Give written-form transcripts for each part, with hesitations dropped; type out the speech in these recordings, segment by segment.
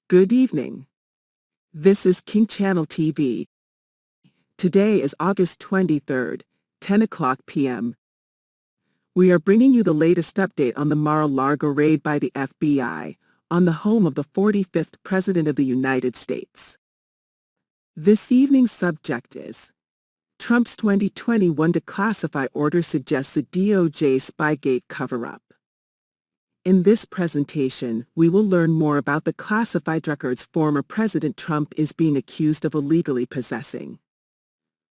Good evening. This is King Channel TV. Today is August 23rd, 10 o'clock p.m. We are bringing you the latest update on the Mar A Lago raid by the FBI on the home of the 45th President of the United States. This evening's subject is Trump's 2021 declassified order suggests a DOJ Spygate cover-up. In this presentation, we will learn more about the classified records former President Trump is being accused of illegally possessing.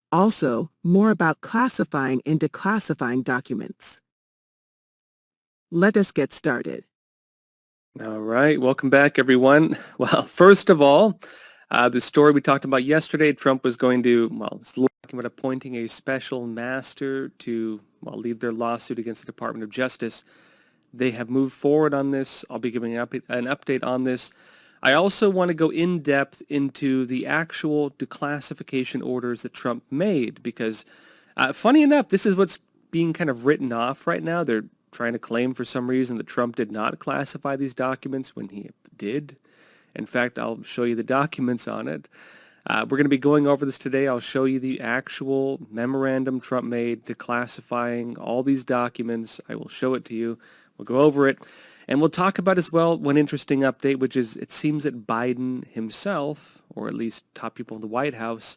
Also, more about classifying and declassifying documents. Let us get started. All right, welcome back, everyone. Well, first of all, the story we talked about yesterday, Trump was going to, it's talking about appointing a special master to, lead their lawsuit against the Department of Justice. They have moved forward on this. I'll be giving an update on this. I also want to go in depth into the actual declassification orders that Trump made because, funny enough, this is what's being kind of written off right now. They're trying to claim for some reason that Trump did not classify these documents when he did. In fact, I'll show you the documents on it. We're going to be going over this today. I'll show you the actual memorandum Trump made declassifying all these documents. I will show it to you. We'll go over it. And we'll talk about as well one interesting update, which is it seems that Biden himself, or at least top people in the White House,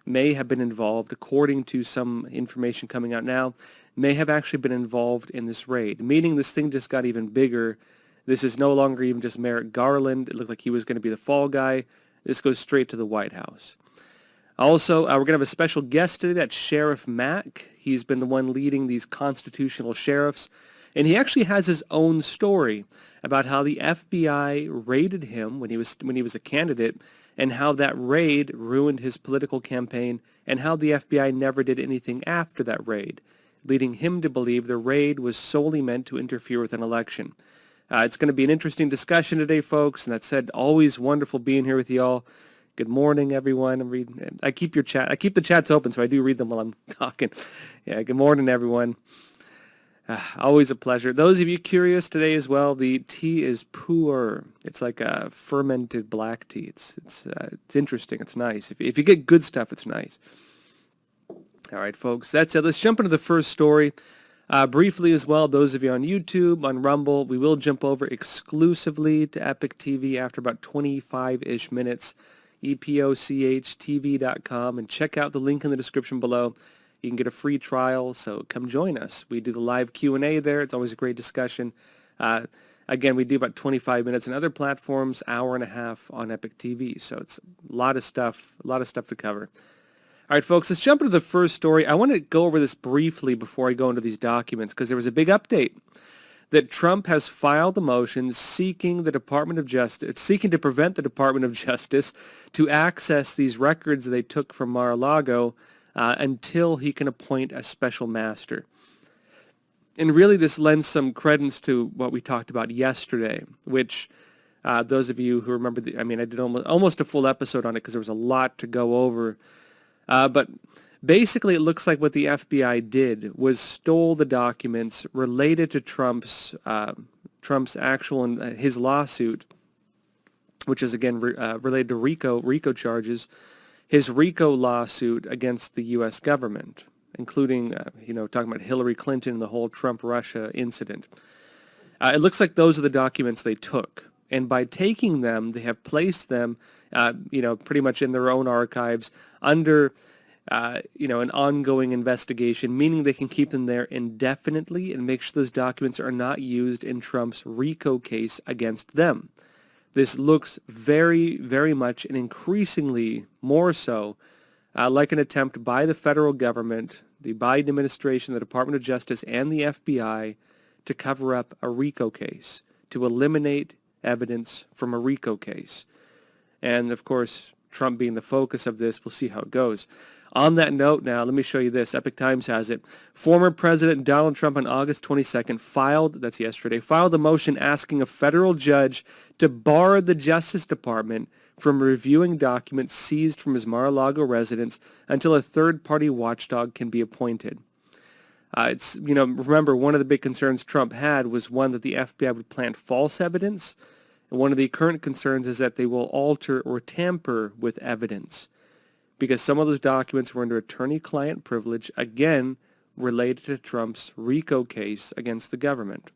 may have been involved, according to some information coming out now, may have actually been involved in this raid, meaning this thing just got even bigger. This is no longer even just Merrick Garland. It looked like he was going to be the fall guy. This goes straight to the White House. Also, we're going to have a special guest today. That's Sheriff Mack. He's been the one leading these constitutional sheriffs. And he actually has his own story about how the FBI raided him when he was a candidate and how that raid ruined his political campaign and how the FBI never did anything after that raid, leading him to believe the raid was solely meant to interfere with an election. It's going to be an interesting discussion today, folks. And that said, always wonderful being here with you all. Good morning, everyone. I keep the chats open, so I do read them while I'm talking. Yeah, good morning, everyone. Always a pleasure. Those of you curious today as well, the tea is pu'er. It's like a fermented black tea. It's interesting. It's nice. If you get good stuff, it's nice. All right, folks. That's it. Let's jump into the first story. Briefly as well, those of you on YouTube, on Rumble, we will jump over exclusively to Epic TV after about 25-ish minutes. EPOCHTV.com, and check out the link in the description below. You can get a free trial, so come join us. We do the live Q&A there. It's always a great discussion. Again, we do about 25 minutes on other platforms, hour and a half on Epic TV. So it's a lot of stuff to cover. All right, folks, let's jump into the first story. I want to go over this briefly before I go into these documents because there was a big update that Trump has filed a motion seeking to prevent the Department of Justice to access these records they took from Mar A Lago until he can appoint a special master. And really this lends some credence to what we talked about yesterday, which those of you who remember, I did almost a full episode on it because there was a lot to go over. But basically it looks like what the FBI did was stole the documents related to Trump's actual and his lawsuit, which is again related to RICO charges. His RICO lawsuit against the U.S. government, including, talking about Hillary Clinton and the whole Trump-Russia incident. It looks like those are the documents they took. And by taking them, they have placed them, pretty much in their own archives under, an ongoing investigation, meaning they can keep them there indefinitely and make sure those documents are not used in Trump's RICO case against them. This looks very, very much and increasingly more so like an attempt by the federal government, the Biden administration, the Department of Justice, and the FBI to cover up a RICO case, to eliminate evidence from a RICO case. And, of course, Trump being the focus of this, we'll see how it goes. On that note now, let me show you this. Epic Times has it. Former President Donald Trump on August 22nd filed a motion asking a federal judge to bar the Justice Department from reviewing documents seized from his Mar A Lago residence until a third-party watchdog can be appointed. Remember, one of the big concerns Trump had was one that the FBI would plant false evidence And one of the current concerns is that they will alter or tamper with evidence, because some of those documents were under attorney-client privilege, again, related to Trump's RICO case against the government.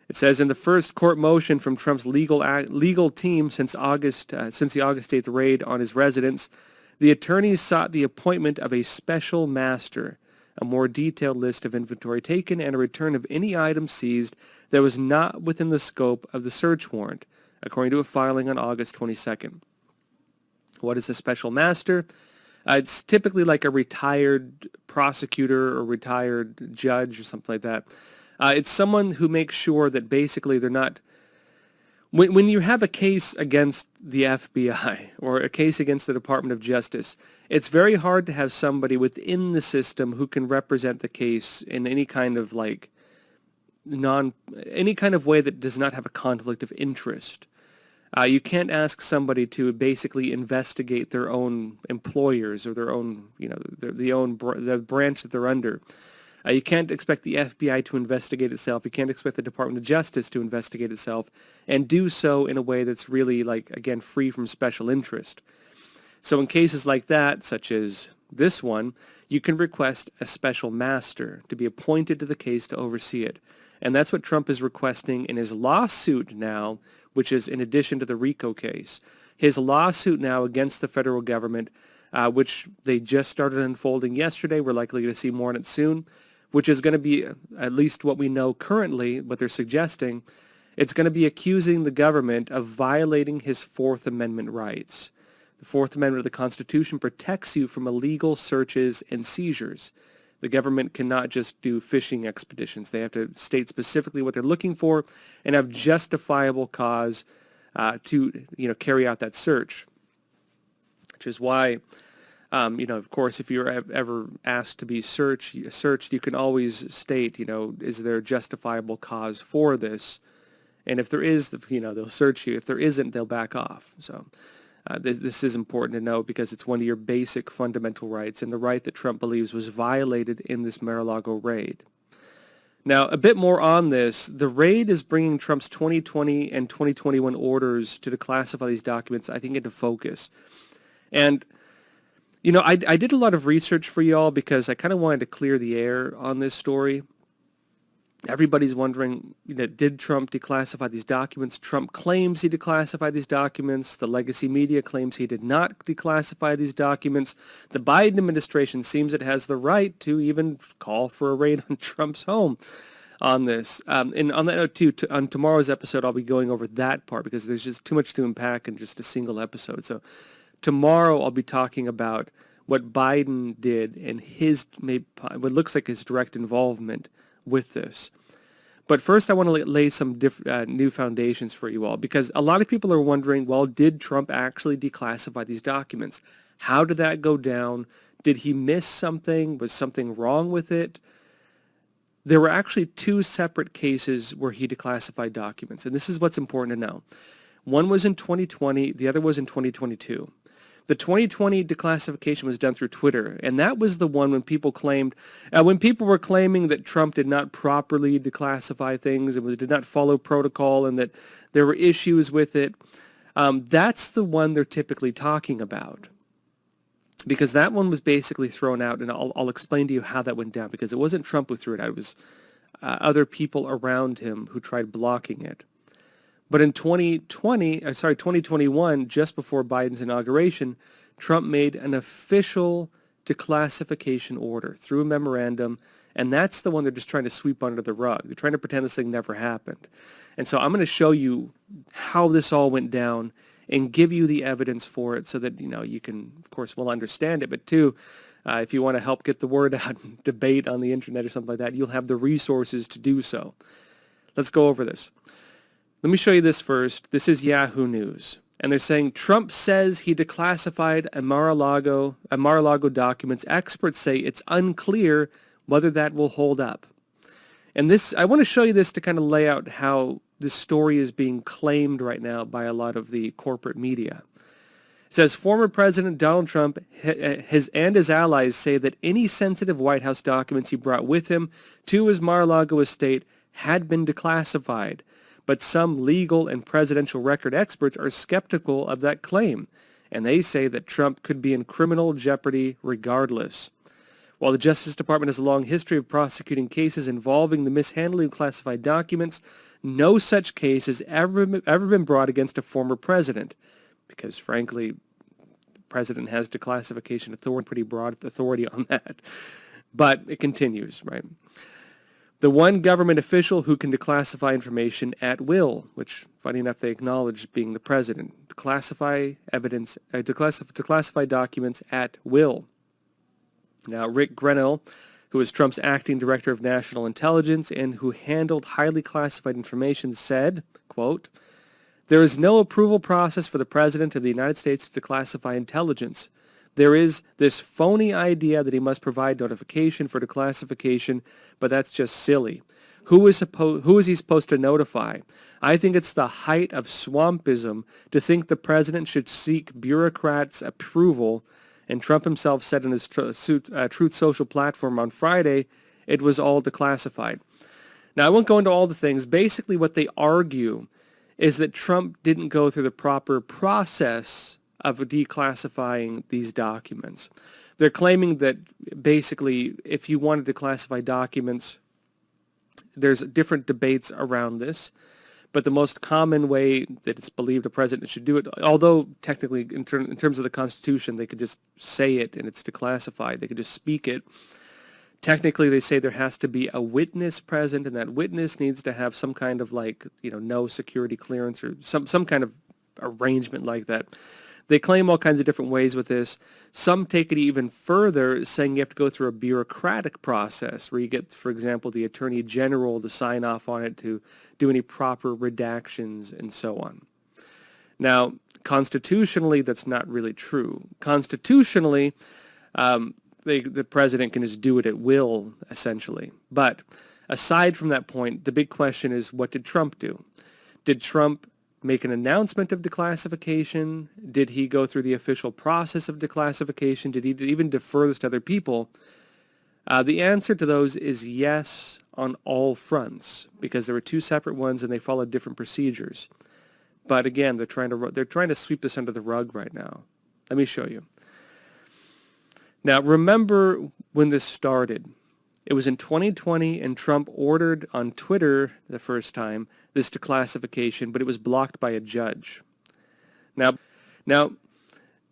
It says in the first court motion from Trump's legal team since the August 8th raid on his residence, the attorneys sought the appointment of a special master, a more detailed list of inventory taken, and a return of any item seized that was not within the scope of the search warrant, according to a filing on August 22nd. What is a special master? It's typically like a retired prosecutor or retired judge or something like that. It's someone who makes sure that basically they're not... When you have a case against the FBI or a case against the Department of Justice, it's very hard to have somebody within the system who can represent the case in any kind of any kind of way that does not have a conflict of interest. You can't ask somebody to basically investigate their own employers or their own, the branch that they're under. You can't expect the FBI to investigate itself. You can't expect the Department of Justice to investigate itself and do so in a way that's really, again, free from special interest. So in cases like that, such as this one, you can request a special master to be appointed to the case to oversee it. And that's what Trump is requesting in his lawsuit now, which is in addition to the RICO case. His lawsuit now against the federal government, which they just started unfolding yesterday. We're likely to see more on it soon, which is going to be, at least what we know currently, what they're suggesting, it's going to be accusing the government of violating his Fourth Amendment rights. The Fourth Amendment of the Constitution protects you from illegal searches and seizures. The government cannot just do fishing expeditions. They have to state specifically what they're looking for and have justifiable cause to carry out that search, which is why... of course, if you're ever asked to be searched, you can always state, is there a justifiable cause for this? And if there is, they'll search you. If there isn't, they'll back off. So this is important to know because it's one of your basic fundamental rights and the right that Trump believes was violated in this Mar A Lago raid. Now, a bit more on this. The raid is bringing Trump's 2020 and 2021 orders to declassify these documents, I think, into focus. And I did a lot of research for y'all because I kind of wanted to clear the air on this story. Everybody's wondering, did Trump declassify these documents? Trump claims he declassified these documents. The legacy media claims he did not declassify these documents. The Biden administration seems it has the right to even call for a raid on Trump's home on this. And on that note, too, on tomorrow's episode, I'll be going over that part because there's just too much to unpack in just a single episode. So tomorrow I'll be talking about what Biden did and what looks like his direct involvement with this. But first I want to lay some new foundations for you all because a lot of people are wondering, well, did Trump actually declassify these documents? How did that go down? Did he miss something? Was something wrong with it? There were actually two separate cases where he declassified documents, and this is what's important to know. One was in 2020, the other was in 2022. The 2020 declassification was done through Twitter, and that was the one when people were claiming that Trump did not properly declassify things and did not follow protocol and that there were issues with it. That's the one they're typically talking about because that one was basically thrown out, and I'll explain to you how that went down because it wasn't Trump who threw it out. It was other people around him who tried blocking it. But in 2021, just before Biden's inauguration, Trump made an official declassification order through a memorandum, and that's the one they're just trying to sweep under the rug. They're trying to pretend this thing never happened. And so I'm going to show you how this all went down and give you the evidence for it so that, you can, of course, understand it, but two, if you want to help get the word out and debate on the internet or something like that, you'll have the resources to do so. Let's go over this. Let me show you this first. This is Yahoo News. And they're saying Trump says he declassified a Mar A Lago documents. Experts say it's unclear whether that will hold up. And I want to show you this to kind of lay out how this story is being claimed right now by a lot of the corporate media. It says former President Donald Trump and his allies say that any sensitive White House documents he brought with him to his Mar A Lago estate had been declassified. But some legal and presidential record experts are skeptical of that claim, and they say that Trump could be in criminal jeopardy regardless. While the Justice Department has a long history of prosecuting cases involving the mishandling of classified documents, no such case has ever been brought against a former president, because frankly, the president has declassification authority, pretty broad authority on that. But it continues, right? The one government official who can declassify information at will, which, funny enough, they acknowledge being the president, declassify documents at will. Now, Rick Grenell, who is Trump's acting director of national intelligence and who handled highly classified information, said, quote, "There is no approval process for the President of the United States to declassify intelligence. There is this phony idea that he must provide notification for declassification, but that's just silly. Who is he supposed to notify? I think it's the height of swampism to think the President should seek bureaucrats' approval." And Trump himself said in his Truth Social platform on Friday, it was all declassified. Now, I won't go into all the things. Basically, what they argue is that Trump didn't go through the proper process of declassifying these documents. They're claiming that basically, if you wanted to classify documents, there's different debates around this. But the most common way that it's believed a president should do it, although technically in terms of the Constitution, they could just say it and it's declassified. They could just speak it. Technically, they say there has to be a witness present, and that witness needs to have some kind of no security clearance or some kind of arrangement like that. They claim all kinds of different ways with this. Some take it even further, saying you have to go through a bureaucratic process where you get, for example, the Attorney General to sign off on it to do any proper redactions and so on. Now, constitutionally, that's not really true. Constitutionally, the president can just do it at will, essentially. But aside from that point, the big question is, what did Trump do? Did Trump make an announcement of declassification? Did he go through the official process of declassification? Did he even defer this to other people? The answer to those is yes on all fronts, because there were two separate ones and they followed different procedures. But again, they're trying to sweep this under the rug right now. Let me show you. Now, remember when this started. It was in 2020, and Trump ordered on Twitter the first time this declassification, but it was blocked by a judge. Now,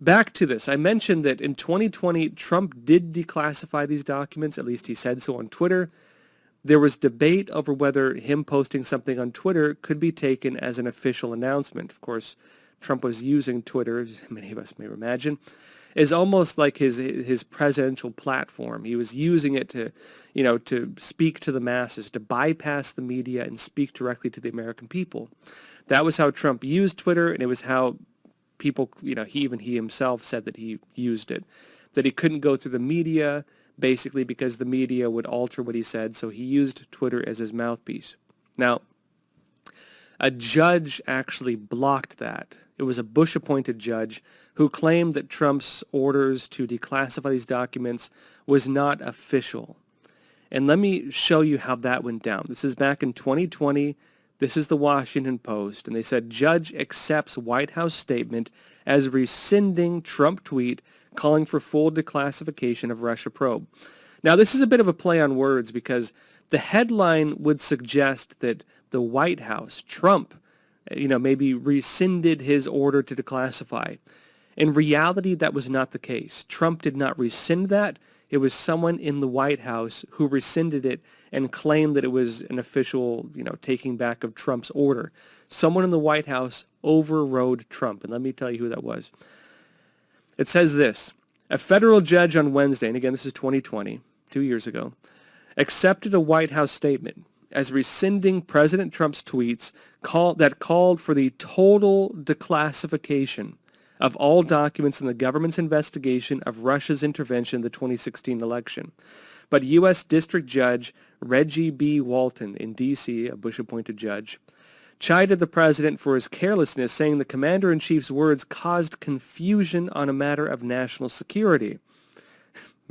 back to this. I mentioned that in 2020, Trump did declassify these documents, at least he said so on Twitter. There was debate over whether him posting something on Twitter could be taken as an official announcement. Of course, Trump was using Twitter, as many of us may imagine, is almost like his presidential platform. He was using it to speak to the masses, to bypass the media and speak directly to the American people. That was how Trump used Twitter, and it was how people, he himself said that he used it, that he couldn't go through the media, basically because the media would alter what he said, so he used Twitter as his mouthpiece. Now, a judge actually blocked that. It was a Bush-appointed judge who claimed that Trump's orders to declassify these documents was not official. And let me show you how that went down. This is back in 2020. This is the Washington Post. And they said, judge accepts Whitehouse statement as rescinding Trump tweet calling for full declassification of Russia probe. Now, this is a bit of a play on words because the headline would suggest that the White House, Trump, maybe rescinded his order to declassify. In reality, that was not the case. Trump did not rescind that. It was someone in the White House who rescinded it and claimed that it was an official, taking back of Trump's order. Someone in the White House overrode Trump. And let me tell you who that was. It says this: a federal judge on Wednesday, and again, this is 2020, 2 years ago, accepted a White House statement as rescinding President Trump's tweets that called for the total declassification of all documents in the government's investigation of Russia's intervention in the 2016 election. But U.S. District Judge Reggie B. Walton in D.C., a Bush-appointed judge, chided the president for his carelessness, saying the commander-in-chief's words caused confusion on a matter of national security.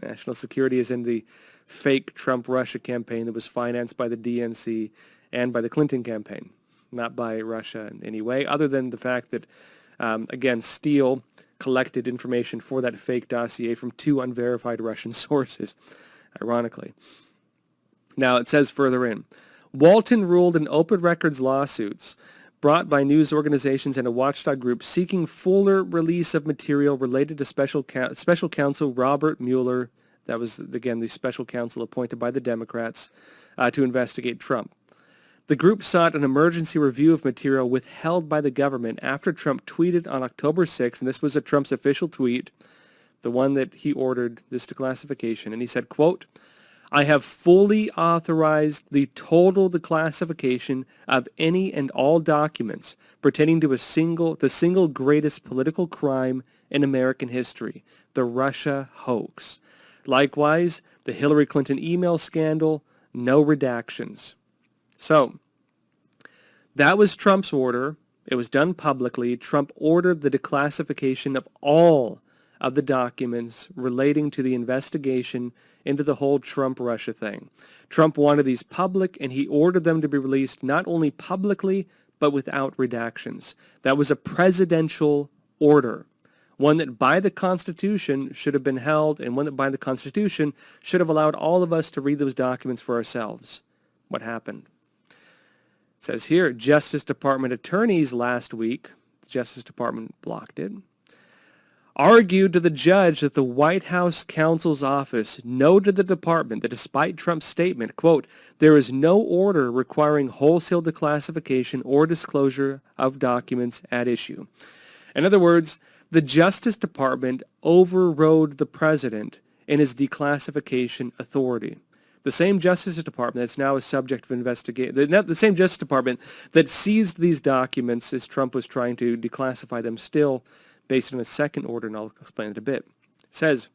National security is in the fake Trump-Russia campaign that was financed by the DNC and by the Clinton campaign. not by Russia in any way, other than the fact that, again, Steele collected information for that fake dossier from 2 unverified Russian sources, ironically. Now, it says further in, Walton ruled in open records lawsuits brought by news organizations and a watchdog group seeking fuller release of material related to special counsel Robert Mueller, that was, again, the special counsel appointed by the Democrats to investigate Trump. The group sought an emergency review of material withheld by the government after Trump tweeted on October 6th, and this was Trump's official tweet, the one that he ordered this declassification, and he said, quote, I have fully authorized the total declassification of any and all documents pertaining to the single greatest political crime in American history, the Russia hoax. Likewise, the Hillary Clinton email scandal, no redactions. So, that was Trump's order. It was done publicly. Trump ordered the declassification of all of the documents relating to the investigation into the whole Trump-Russia thing. Trump wanted these public, and he ordered them to be released not only publicly, but without redactions. That was a presidential order, one that by the Constitution should have been held, and one that by the Constitution should have allowed all of us to read those documents for ourselves. What happened? It says here, Justice Department attorneys last week, the Justice Department blocked it, argued to the judge that the White House counsel's office noted the department that despite Trump's statement, quote, there is no order requiring wholesale declassification or disclosure of documents at issue. In other words, the Justice Department overrode the president in his declassification authority. The same Justice Department that's now a subject of investigation, the same Justice Department that seized these documents as Trump was trying to declassify them still based on a second order, and I'll explain it a bit. It says,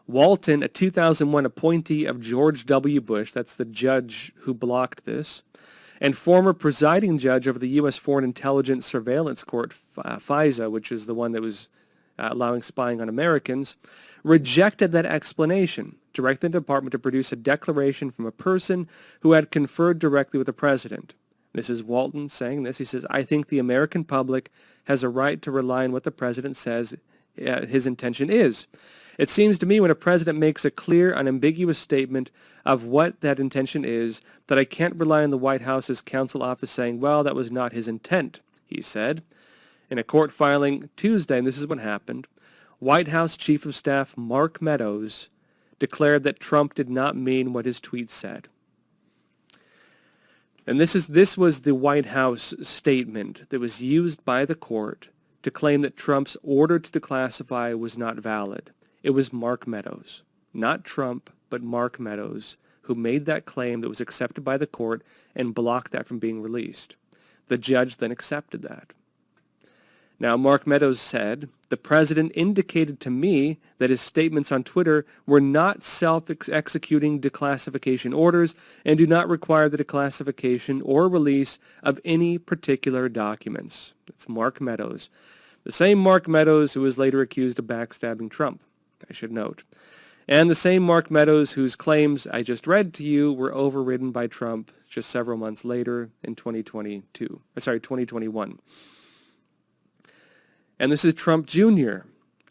Walton, a 2001 appointee of George W. Bush, that's the judge who blocked this, and former presiding judge over the U.S. Foreign Intelligence Surveillance Court, FISA, which is the one that was allowing spying on Americans, rejected that explanation, directing the department to produce a declaration from a person who had conferred directly with the president. This is Walton saying this. He says, I think the American public has a right to rely on what the president says his intention is. It seems to me when a president makes a clear, unambiguous statement of what that intention is, that I can't rely on the White House's counsel office saying, well, that was not his intent, he said. In a court filing Tuesday, and this is what happened, White House Chief of Staff Mark Meadows declared that Trump did not mean what his tweet said. And this was the White House statement that was used by the court to claim that Trump's order to declassify was not valid. It was Mark Meadows, not Trump, but Mark Meadows, who made that claim that was accepted by the court and blocked that from being released. The judge then accepted that. Now, Mark Meadows said, the president indicated to me that his statements on Twitter were not self-executing declassification orders and do not require the declassification or release of any particular documents. That's Mark Meadows. The same Mark Meadows who was later accused of backstabbing Trump, I should note. And the same Mark Meadows whose claims I just read to you were overridden by Trump just several months later in 2021. And this is Trump Jr.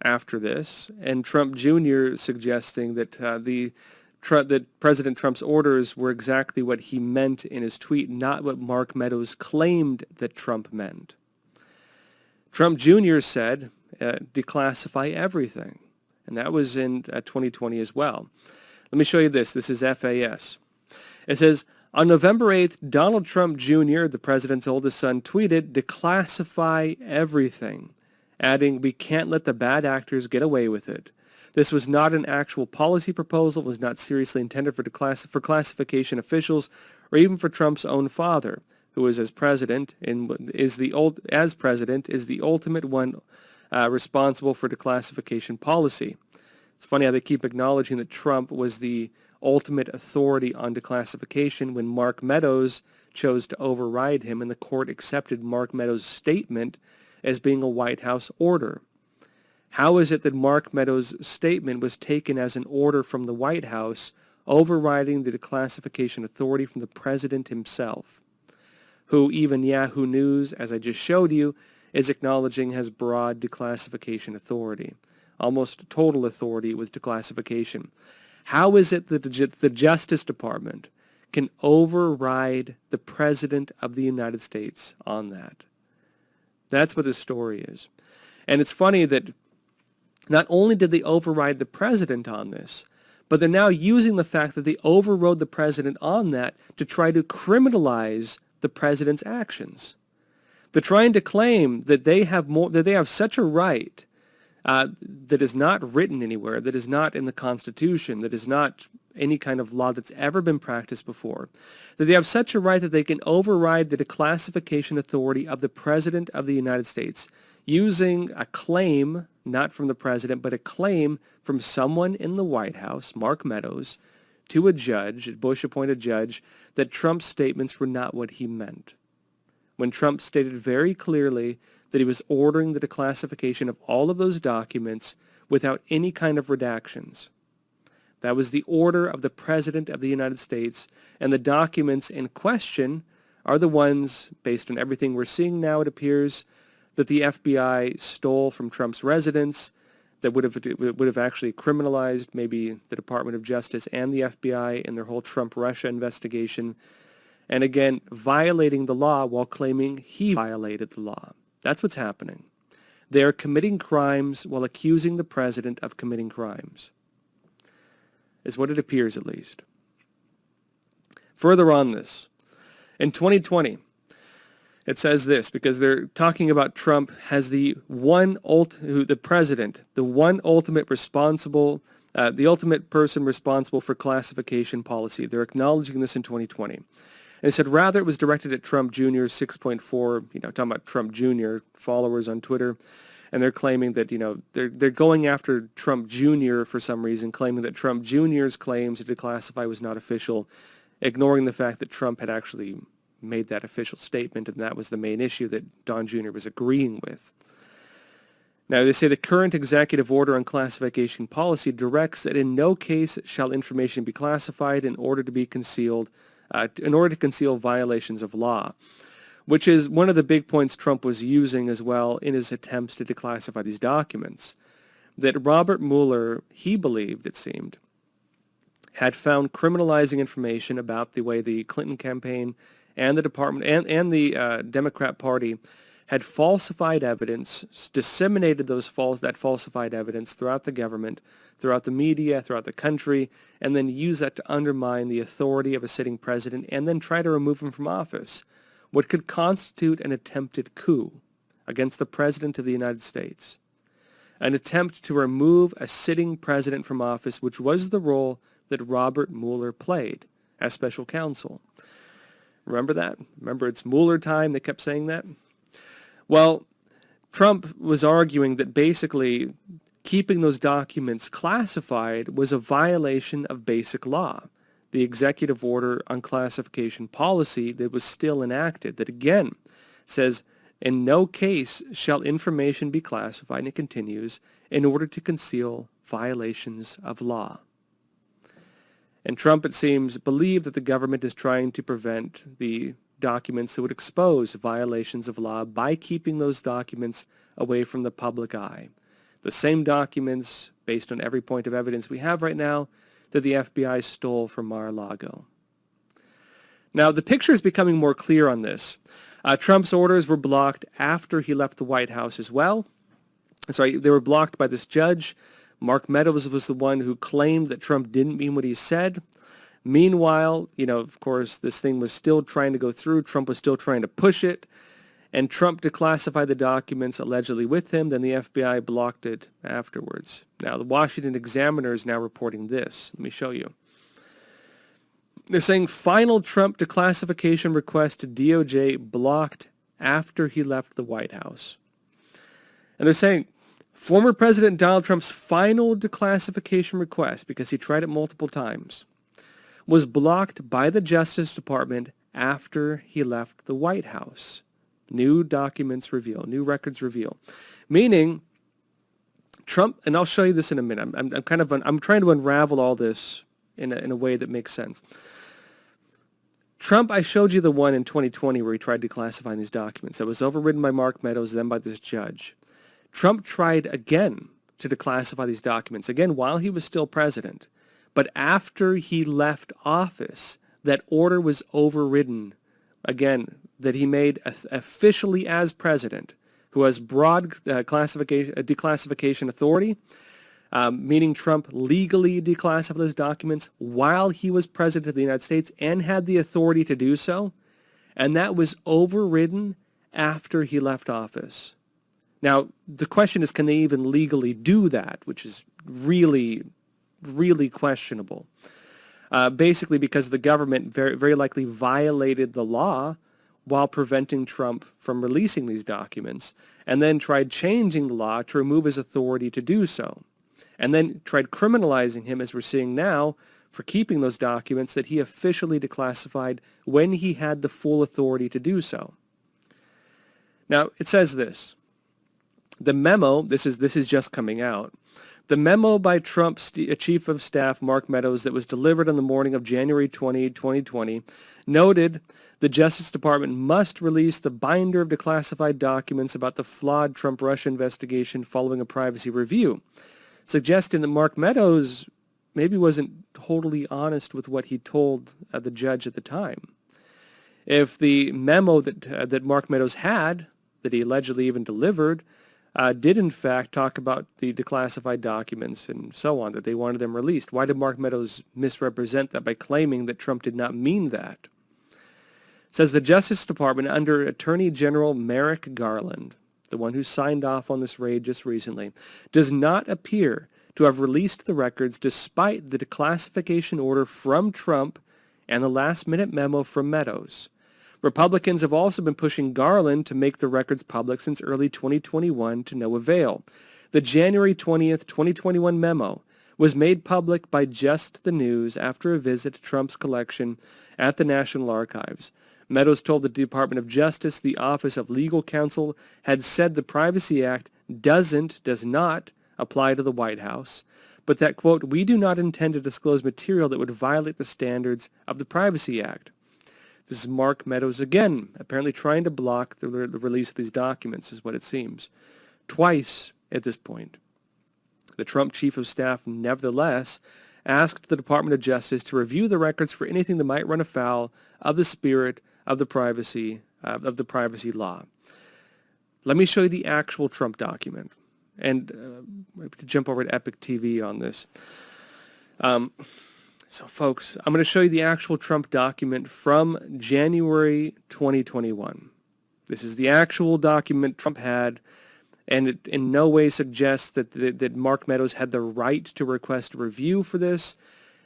after this, and Trump Jr. suggesting that that President Trump's orders were exactly what he meant in his tweet, not what Mark Meadows claimed that Trump meant. Trump Jr. said, declassify everything, and that was in 2020 as well. Let me show you this. This is FAS. It says, on November 8th, Donald Trump Jr., the president's oldest son, tweeted, declassify everything, adding, we can't let the bad actors get away with it. This was not an actual policy proposal, was not seriously intended for classification officials, or even for Trump's own father, who is as president is the ultimate one responsible for declassification policy. It's funny how they keep acknowledging that Trump was the ultimate authority on declassification when Mark Meadows chose to override him, and the court accepted Mark Meadows' statement as being a White House order. How is it that Mark Meadows' statement was taken as an order from the White House, overriding the declassification authority from the president himself? who even Yahoo News, as I just showed you, is acknowledging has broad declassification authority, almost total authority with declassification. How is it that the Justice Department can override the President of the United States on that? That's what this story is. And it's funny that not only did they override the President on this, but they're now using the fact that they overrode the President on that to try to criminalize the President's actions. They're trying to claim that they have such a right that is not written anywhere, that is not in the Constitution, that is not any kind of law that's ever been practiced before, that they have such a right that they can override the declassification authority of the President of the United States using a claim, not from the President, but a claim from someone in the White House, Mark Meadows, to a judge, a Bush-appointed judge, that Trump's statements were not what he meant. When Trump stated very clearly that he was ordering the declassification of all of those documents without any kind of redactions. That was the order of the President of the United States, and the documents in question are the ones, based on everything we're seeing now, it appears, that the FBI stole from Trump's residence, that would have actually criminalized maybe the Department of Justice and the FBI in their whole Trump-Russia investigation, and again, violating the law while claiming he violated the law. That's what's happening. They are committing crimes while accusing the President of committing crimes, is what it appears at least. Further on this, in 2020, it says this, because they're talking about Trump has the President, the one ultimate responsible, the ultimate person responsible for classification policy. They're acknowledging this in 2020. And it said, rather, it was directed at Trump Jr. 6.4, talking about Trump Jr. followers on Twitter. And they're claiming that, they're going after Trump Jr. for some reason, claiming that Trump Jr.'s claims to declassify was not official, ignoring the fact that Trump had actually made that official statement, and that was the main issue that Don Jr. was agreeing with. Now, they say the current executive order on classification policy directs that in no case shall information be classified in order to conceal violations of law, which is one of the big points Trump was using as well in his attempts to declassify these documents. That Robert Mueller, he believed, it seemed, had found criminalizing information about the way the Clinton campaign and the department and the Democrat Party had falsified evidence, disseminated that falsified evidence throughout the government, throughout the media, throughout the country, and then use that to undermine the authority of a sitting president and then try to remove him from office. What could constitute an attempted coup against the President of the United States. An attempt to remove a sitting president from office, which was the role that Robert Mueller played as special counsel. Remember that? Remember it's Mueller time? They kept saying that? Well, Trump was arguing that basically keeping those documents classified was a violation of basic law, the executive order on classification policy that was still enacted, that again says, in no case shall information be classified, and it continues, in order to conceal violations of law. And Trump, it seems, believed that the government is trying to prevent the documents that would expose violations of law by keeping those documents away from the public eye. The same documents, based on every point of evidence we have right now, that the FBI stole from Mar A Lago. Now, the picture is becoming more clear on this. Trump's orders were blocked after he left the White House as well. They were blocked by this judge. Mark Meadows was the one who claimed that Trump didn't mean what he said. Meanwhile, of course, this thing was still trying to go through. Trump was still trying to push it. And Trump declassified the documents allegedly with him. Then the FBI blocked it afterwards. Now, the Washington Examiner is now reporting this. Let me show you. They're saying final Trump declassification request to DOJ blocked after he left the White House. And they're saying former President Donald Trump's final declassification request, because he tried it multiple times, was blocked by the Justice Department after he left the White House. New documents reveal, new records reveal. Meaning, Trump, and I'll show you this in a minute. I'm trying to unravel all this in a way that makes sense. Trump, I showed you the one in 2020 where he tried declassifying these documents. That was overridden by Mark Meadows, then by this judge. Trump tried again to declassify these documents, again while he was still president. But after he left office, that order was overridden, again, that he made officially as president, who has broad declassification authority, meaning Trump legally declassified those documents while he was president of the United States and had the authority to do so. And that was overridden after he left office. Now, the question is, can they even legally do that, which is really, really questionable. Basically because the government very, very likely violated the law while preventing Trump from releasing these documents, and then tried changing the law to remove his authority to do so, and then tried criminalizing him, as we're seeing now, for keeping those documents that he officially declassified when he had the full authority to do so. Now, it says this. The memo, this is just coming out, the memo by Trump's Chief of Staff, Mark Meadows, that was delivered on the morning of January 20, 2020, noted the Justice Department must release the binder of declassified documents about the flawed Trump-Russia investigation following a privacy review, suggesting that Mark Meadows maybe wasn't totally honest with what he told the judge at the time. If the memo that Mark Meadows had, that he allegedly even delivered, did in fact talk about the declassified documents and so on, that they wanted them released, why did Mark Meadows misrepresent that by claiming that Trump did not mean that? It says the Justice Department under Attorney General Merrick Garland, the one who signed off on this raid just recently, does not appear to have released the records despite the declassification order from Trump and the last-minute memo from Meadows. Republicans have also been pushing Garland to make the records public since early 2021 to no avail. The January 20th, 2021 memo was made public by Just the News after a visit to Trump's collection at the National Archives. Meadows told the Department of Justice the Office of Legal Counsel had said the Privacy Act does not apply to the White House, but that, quote, we do not intend to disclose material that would violate the standards of the Privacy Act. This is Mark Meadows again, apparently trying to block the release of these documents, is what it seems. Twice at this point. The Trump Chief of Staff, nevertheless, asked the Department of Justice to review the records for anything that might run afoul of the spirit of the privacy law. Let me show you the actual Trump document. And to jump over to EPOCH TV on this. So, folks, I'm going to show you the actual Trump document from January 2021. This is the actual document Trump had, and it in no way suggests that Mark Meadows had the right to request a review for this.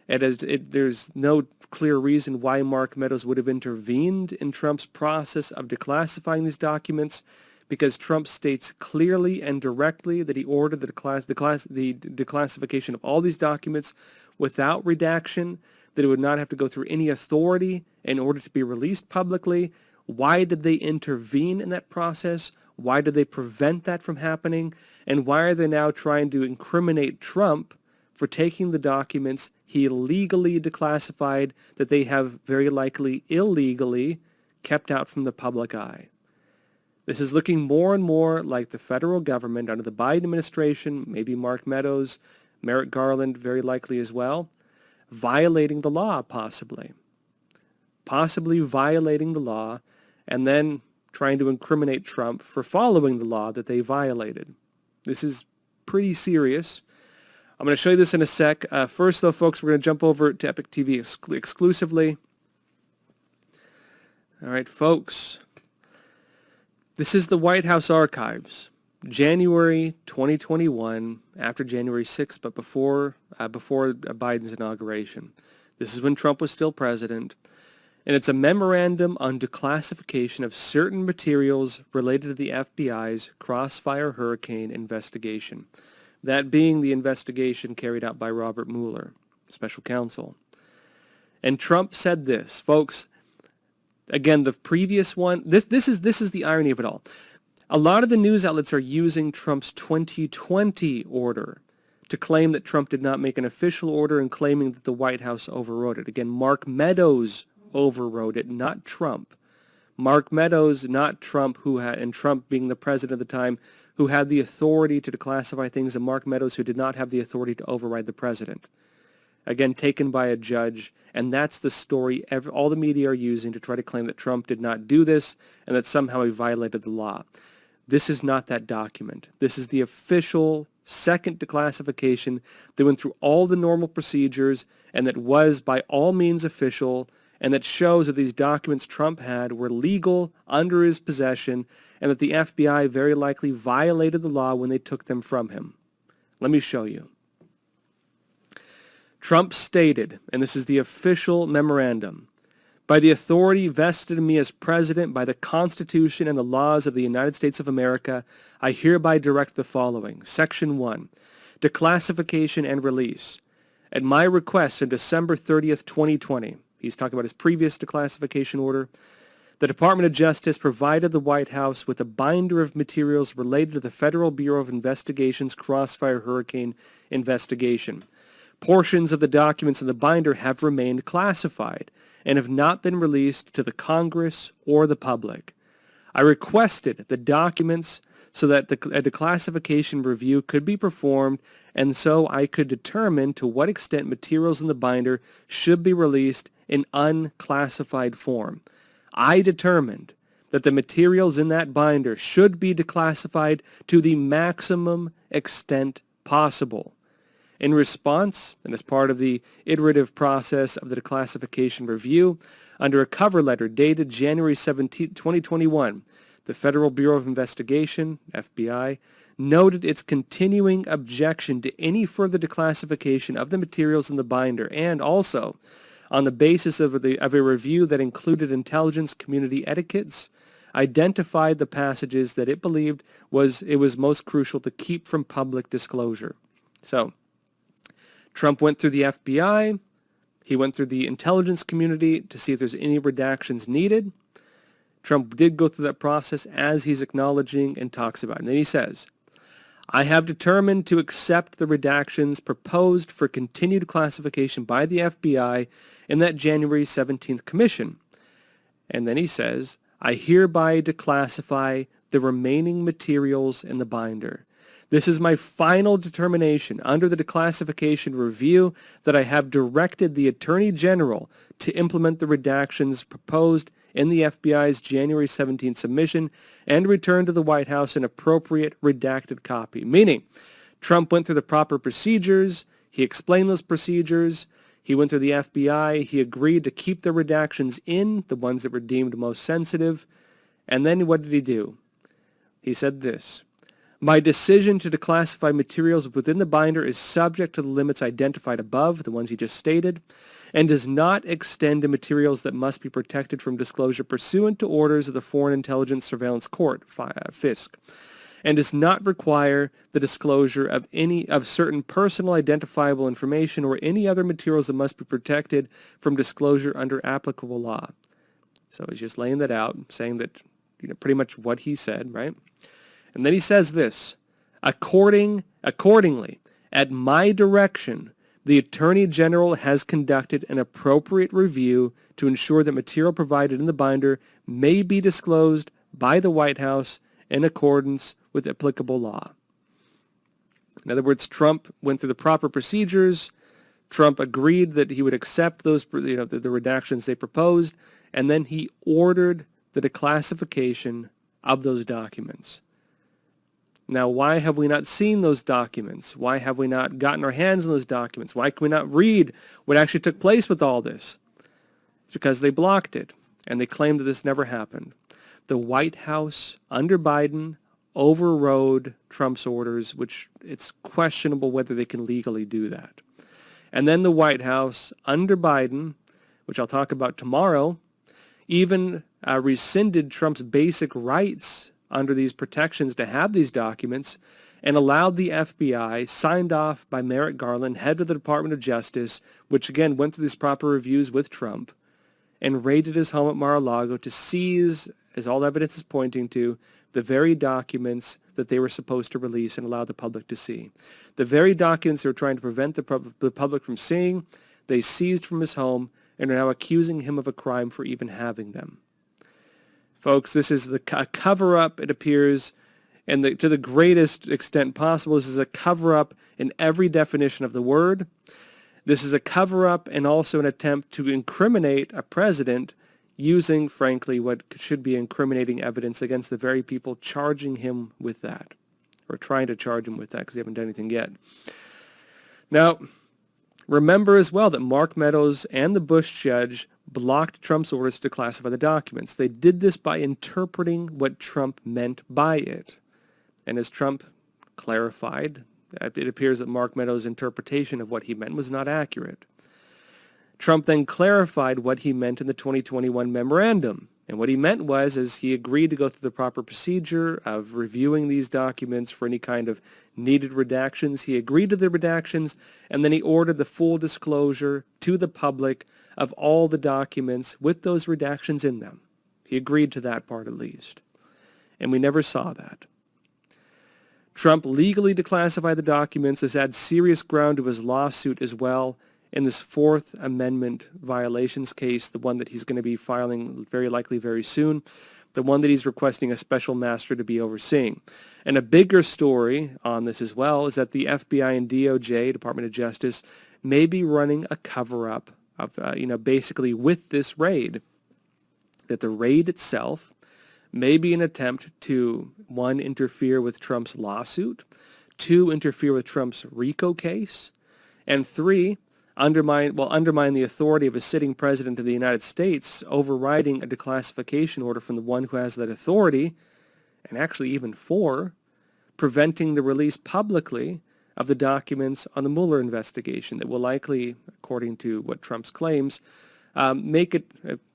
There's no clear reason why Mark Meadows would have intervened in Trump's process of declassifying these documents, because Trump states clearly and directly that he ordered the declassification of all these documents without redaction, that it would not have to go through any authority in order to be released publicly. Why did they intervene in that process? Why did they prevent that from happening? And why are they now trying to incriminate Trump for taking the documents he illegally declassified that they have very likely illegally kept out from the public eye? This is looking more and more like the federal government under the Biden administration, maybe Mark Meadows, Merrick Garland very likely as well, violating the law possibly violating the law, and then trying to incriminate Trump for following the law that they violated. This is pretty serious. I'm going to show you this in a sec. First, though, folks, we're going to jump over to EPOCH TV exclusively. All right, folks. This is the White House archives, January 2021, after January 6th, but before Biden's inauguration. This is when Trump was still president, and it's a memorandum on declassification of certain materials related to the FBI's Crossfire Hurricane investigation, that being the investigation carried out by Robert Mueller, special counsel. And Trump said this, folks. Again, the previous one, this is the irony of it all. A lot of the news outlets are using Trump's 2020 order to claim that Trump did not make an official order and claiming that the White House overrode it. Again, Mark Meadows overrode it, not Trump. Mark Meadows, not Trump, and Trump being the president at the time, who had the authority to declassify things, and Mark Meadows, who did not have the authority to override the president. Again, taken by a judge, and that's the story all the media are using to try to claim that Trump did not do this and that somehow he violated the law. This is not that document. This is the official second declassification that went through all the normal procedures and that was by all means official, and that shows that these documents Trump had were legal under his possession and that the FBI very likely violated the law when they took them from him. Let me show you. Trump stated, and this is the official memorandum, "By the authority vested in me as president by the Constitution and the laws of the United States of America, I hereby direct the following. Section 1, declassification and release. At my request on December 30th, 2020, he's talking about his previous declassification order, the Department of Justice provided the White House with a binder of materials related to the Federal Bureau of Investigation's Crossfire Hurricane investigation. Portions of the documents in the binder have remained classified and have not been released to the Congress or the public. I requested the documents so that a declassification review could be performed and so I could determine to what extent materials in the binder should be released in unclassified form. I determined that the materials in that binder should be declassified to the maximum extent possible. In response, and as part of the iterative process of the declassification review, under a cover letter dated January 17, 2021, the Federal Bureau of Investigation, FBI, noted its continuing objection to any further declassification of the materials in the binder and also, on the basis of a review that included intelligence community etiquettes, identified the passages that it believed it was most crucial to keep from public disclosure. So, Trump went through the FBI, he went through the intelligence community to see if there's any redactions needed. Trump did go through that process as he's acknowledging and talks about. And then he says, I have determined to accept the redactions proposed for continued classification by the FBI in that January 17th commission. And then he says, I hereby declassify the remaining materials in the binder. This is my final determination under the declassification review that I have directed the Attorney General to implement the redactions proposed in the FBI's January 17th submission and return to the White House an appropriate redacted copy. Meaning, Trump went through the proper procedures, he explained those procedures, he went through the FBI, he agreed to keep the redactions in, the ones that were deemed most sensitive, and then what did he do? He said this, my decision to declassify materials within the binder is subject to the limits identified above, the ones he just stated, and does not extend to materials that must be protected from disclosure pursuant to orders of the Foreign Intelligence Surveillance Court, FISC, and does not require the disclosure of certain personal identifiable information or any other materials that must be protected from disclosure under applicable law. So he's just laying that out, saying that, pretty much what he said, right? And then he says this, accordingly, at my direction, the Attorney General has conducted an appropriate review to ensure that material provided in the binder may be disclosed by the White House in accordance with applicable law. In other words, Trump went through the proper procedures. Trump agreed that he would accept those, the redactions they proposed, and then he ordered the declassification of those documents. Now, why have we not seen those documents? Why have we not gotten our hands on those documents? Why can we not read what actually took place with all this? It's because they blocked it, and they claimed that this never happened. The White House, under Biden, overrode Trump's orders, which it's questionable whether they can legally do that. And then the White House, under Biden, which I'll talk about tomorrow, even rescinded Trump's basic rights under these protections to have these documents and allowed the FBI, signed off by Merrick Garland, head of the Department of Justice, which again went through these proper reviews with Trump, and raided his home at Mar A Lago to seize, as all evidence is pointing to, the very documents that they were supposed to release and allow the public to see. The very documents they were trying to prevent the public from seeing, they seized from his home and are now accusing him of a crime for even having them. Folks, this is a cover-up, it appears, and to the greatest extent possible. This is a cover-up in every definition of the word. This is a cover-up and also an attempt to incriminate a president using, frankly, what should be incriminating evidence against the very people charging him with that, or trying to charge him with that because they haven't done anything yet. Now, remember as well that Mark Meadows and the Bush judge blocked Trump's orders to declassify the documents. They did this by interpreting what Trump meant by it. And as Trump clarified, it appears that Mark Meadows' interpretation of what he meant was not accurate. Trump then clarified what he meant in the 2021 memorandum. And what he meant was, as he agreed to go through the proper procedure of reviewing these documents for any kind of needed redactions, he agreed to the redactions, and then he ordered the full disclosure to the public of all the documents with those redactions in them. He agreed to that part at least. And we never saw that. Trump legally declassified the documents. This adds serious ground to his lawsuit as well in this Fourth Amendment violations case, the one that he's going to be filing very likely very soon, the one that he's requesting a special master to be overseeing. And a bigger story on this as well is that the FBI and DOJ, Department of Justice, may be running a cover-up of, basically with this raid, that the raid itself may be an attempt to, one, interfere with Trump's lawsuit, two, interfere with Trump's RICO case, and three, undermine the authority of a sitting president of the United States, overriding a declassification order from the one who has that authority, and actually even four, preventing the release publicly of the documents on the Mueller investigation that will likely, according to what Trump's claims, make it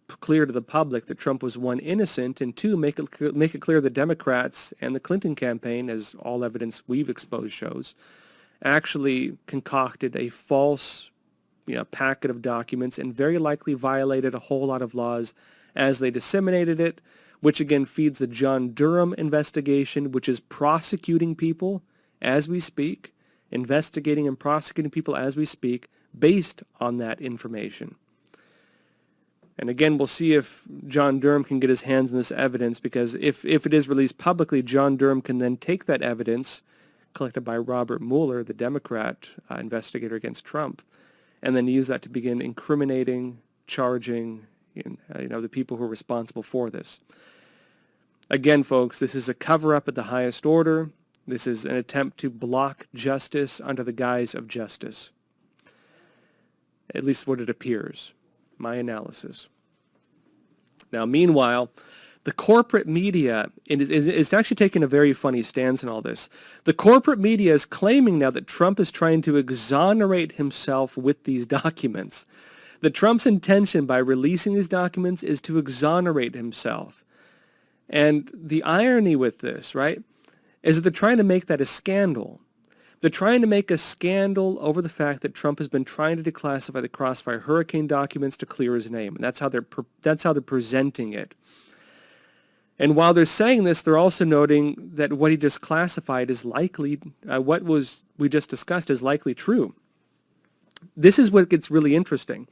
clear to the public that Trump was, one, innocent, and two, make it clear the Democrats and the Clinton campaign, as all evidence we've exposed shows, actually concocted a false packet of documents and very likely violated a whole lot of laws as they disseminated it, which again feeds the John Durham investigation, which is prosecuting people as we speak, investigating and prosecuting people as we speak based on that information. And again, we'll see if John Durham can get his hands on this evidence, because if it is released publicly, John Durham can then take that evidence collected by Robert Mueller, the Democrat investigator against Trump, and then use that to begin incriminating, charging, the people who are responsible for this. Again, folks, this is a cover-up at the highest order. This is an attempt to block justice under the guise of justice. At least what it appears. My analysis. Now, meanwhile, the corporate media is actually taking a very funny stance in all this. The corporate media is claiming now that Trump is trying to exonerate himself with these documents. That Trump's intention by releasing these documents is to exonerate himself. And the irony with this, right, is that they're trying to make that a scandal. They're trying to make a scandal over the fact that Trump has been trying to declassify the Crossfire Hurricane documents to clear his name. And that's how they're presenting it. And while they're saying this, they're also noting that what he just classified is likely, we just discussed is likely true. This is what gets really interesting.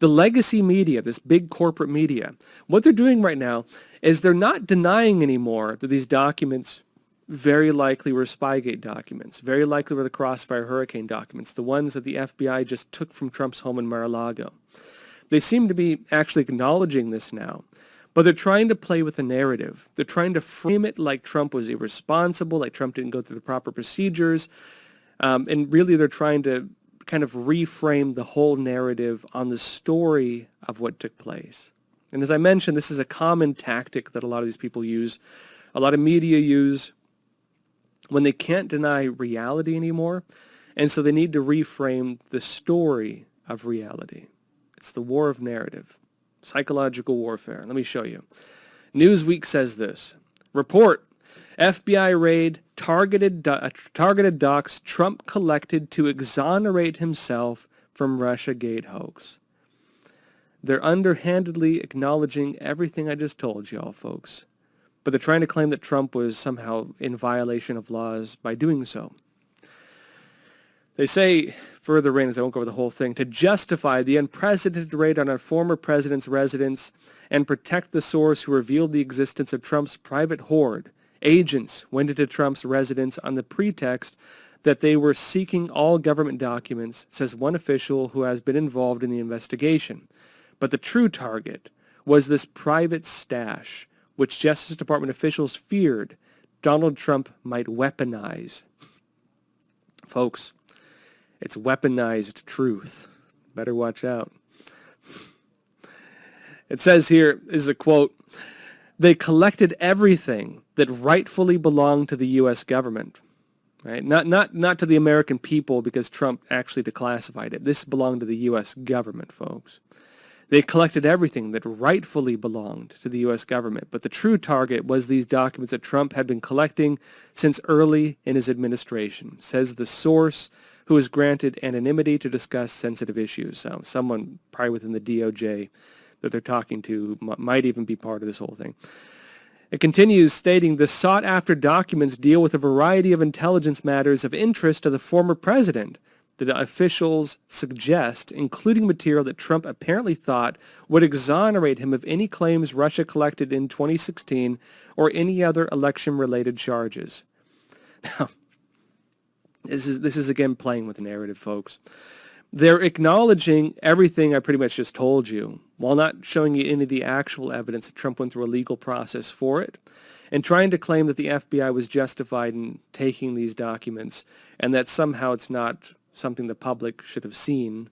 The legacy media, this big corporate media, what they're doing right now is they're not denying anymore that these documents very likely were Spygate documents, very likely were the Crossfire Hurricane documents, the ones that the FBI just took from Trump's home in Mar A Lago. They seem to be actually acknowledging this now. But they're trying to play with the narrative. They're trying to frame it like Trump was irresponsible, like Trump didn't go through the proper procedures. And really they're trying to kind of reframe the whole narrative on the story of what took place. And as I mentioned, this is a common tactic that a lot of these people use, a lot of media use when they can't deny reality anymore. And so they need to reframe the story of reality. It's the war of narrative. Psychological warfare. Let me show you. Newsweek says this. Report. FBI raid targeted docs Trump collected to exonerate himself from Russiagate hoax. They're underhandedly acknowledging everything I just told y'all, folks. But they're trying to claim that Trump was somehow in violation of laws by doing so. They say further in, as I won't go over the whole thing, to justify the unprecedented raid on a former president's residence and protect the source who revealed the existence of Trump's private hoard, agents went into Trump's residence on the pretext that they were seeking all government documents, says one official who has been involved in the investigation. But the true target was this private stash, which Justice Department officials feared Donald Trump might weaponize. Folks, it's weaponized truth. Better watch out. It says here, is a quote, "They collected everything that rightfully belonged to the U.S. government." Right? Not to the American people, because Trump actually declassified it. This belonged to the U.S. government, folks. They collected everything that rightfully belonged to the U.S. government, but the true target was these documents that Trump had been collecting since early in his administration, says the source who is granted anonymity to discuss sensitive issues. So someone probably within the DOJ that they're talking to might even be part of this whole thing. It continues stating, the sought-after documents deal with a variety of intelligence matters of interest to the former president, the officials suggest, including material that Trump apparently thought would exonerate him of any claims Russia collected in 2016 or any other election-related charges. Now, this is again playing with narrative, folks. They're acknowledging everything I pretty much just told you, while not showing you any of the actual evidence that Trump went through a legal process for it, and trying to claim that the FBI was justified in taking these documents, and that somehow it's not something the public should have seen,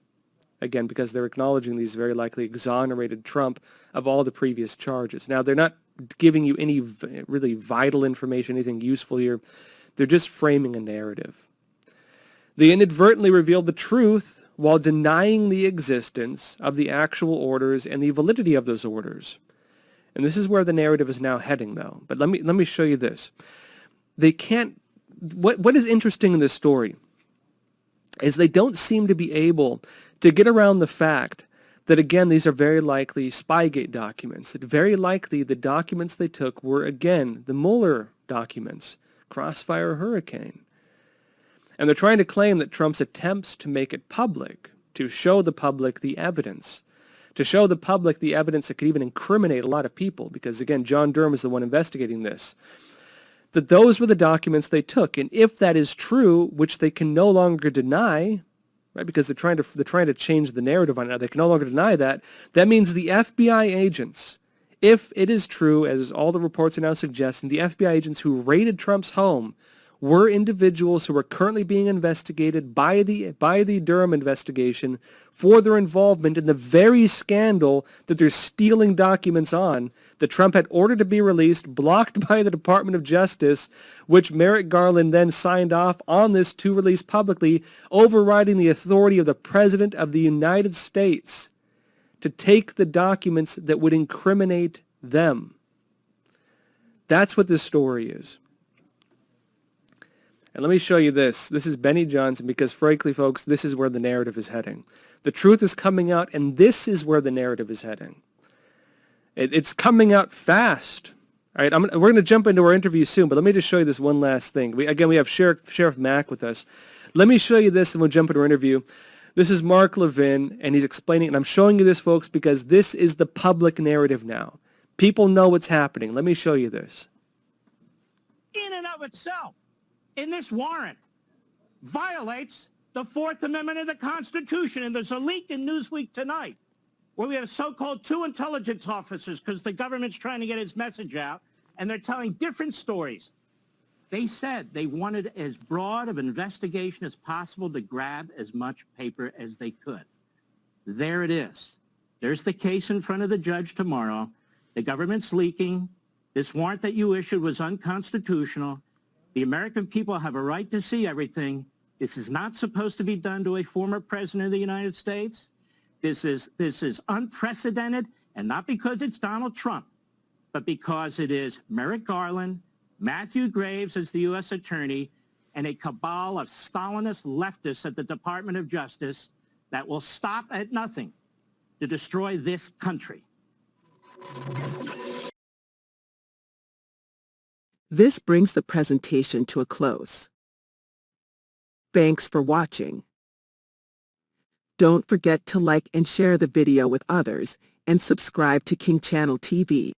again, because they're acknowledging these very likely exonerated Trump of all the previous charges. Now, they're not giving you any really vital information, anything useful here. They're just framing a narrative. They inadvertently revealed the truth while denying the existence of the actual orders and the validity of those orders. And this is where the narrative is now heading, though. But let me show you this. They can't... What is interesting in this story is they don't seem to be able to get around the fact that, again, these are very likely Spygate documents, that very likely the documents they took were, again, the Mueller documents, Crossfire Hurricane. And they're trying to claim that Trump's attempts to make it public, to show the public the evidence, to show the public the evidence that could even incriminate a lot of people, because, again, John Durham is the one investigating this, that those were the documents they took. And if that is true, which they can no longer deny, right, because they're trying to change the narrative on it, they can no longer deny that, that means the FBI agents, if it is true, as all the reports are now suggesting, the FBI agents who raided Trump's home were individuals who are currently being investigated by the Durham investigation for their involvement in the very scandal that they're stealing documents on, that Trump had ordered to be released, blocked by the Department of Justice, which Merrick Garland then signed off on this to release publicly, overriding the authority of the President of the United States to take the documents that would incriminate them. That's what this story is. And let me show you this. This is Benny Johnson, because frankly, folks, this is where the narrative is heading. The truth is coming out, and this is where the narrative is heading. It's coming out fast. All right, we're going to jump into our interview soon, but let me just show you this one last thing. We have Sheriff Mack with us. Let me show you this, and we'll jump into our interview. This is Mark Levin, and he's explaining, and I'm showing you this, folks, because this is the public narrative now. People know what's happening. Let me show you this. In and of itself, in this warrant, violates the Fourth Amendment of the Constitution. And there's a leak in Newsweek tonight where we have so-called two intelligence officers, because the government's trying to get its message out, and they're telling different stories. They said they wanted as broad of investigation as possible to grab as much paper as they could. There it is. There's the case in front of the judge tomorrow. The government's leaking. This warrant that you issued was unconstitutional. The American people have a right to see everything. This is not supposed to be done to a former president of the United States. This is unprecedented, and not because it's Donald Trump, but because it is Merrick Garland, Matthew Graves as the U.S. attorney, and a cabal of Stalinist leftists at the Department of Justice that will stop at nothing to destroy this country. This brings the presentation to a close. Thanks for watching. Don't forget to like and share the video with others, and subscribe to King Channel TV.